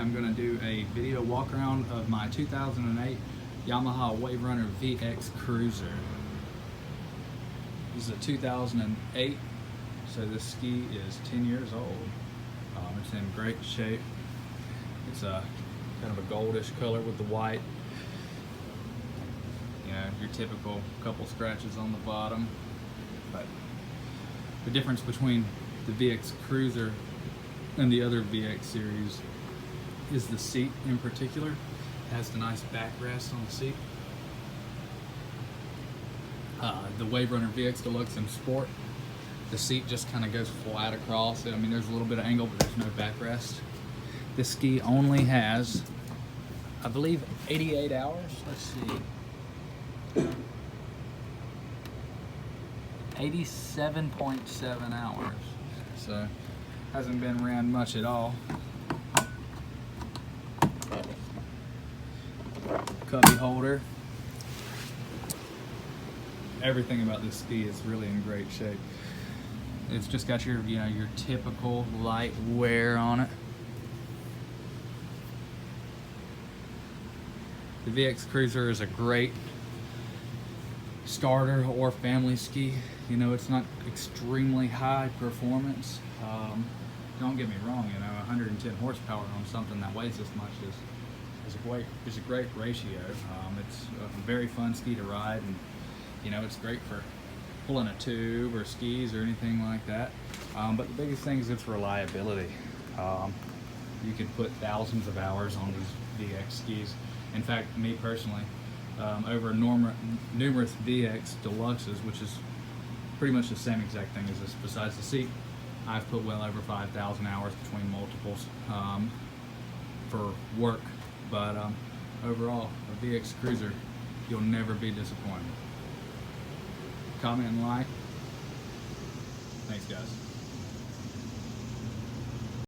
I'm going to do a video walk around of my 2008 Yamaha Waverunner VX Cruiser. This is a 2008, so this ski is 10 years old. It's in great shape. It's a kind of a goldish color with the white. You know, your typical couple scratches on the bottom. But the difference between the VX Cruiser and the other VX series is the seat in particular. It has the nice backrest on the seat. The Waverunner VX Deluxe and Sport, the seat just kind of goes flat across. I mean, there's a little bit of angle, but there's no backrest. This ski only has, I believe, 88 hours. Let's see. 87.7 hours. So, hasn't been ran much at all. Cubby holder. Everything about this ski is really in great shape. It's just got your, your typical light wear on it. The VX Cruiser is a great starter or family ski. You know, it's not extremely high performance. Don't get me wrong, 110 horsepower on something that weighs as much is a great ratio. It's a very fun ski to ride, and it's great for pulling a tube or skis or anything like that. But the biggest thing is its reliability. You can put thousands of hours on these VX skis. In fact, me personally, over numerous VX Deluxes, which is pretty much the same exact thing as this, besides the seat, I've put well over 5,000 hours between multiples for work. But overall, a VX Cruiser, you'll never be disappointed. Comment and like. Thanks, guys.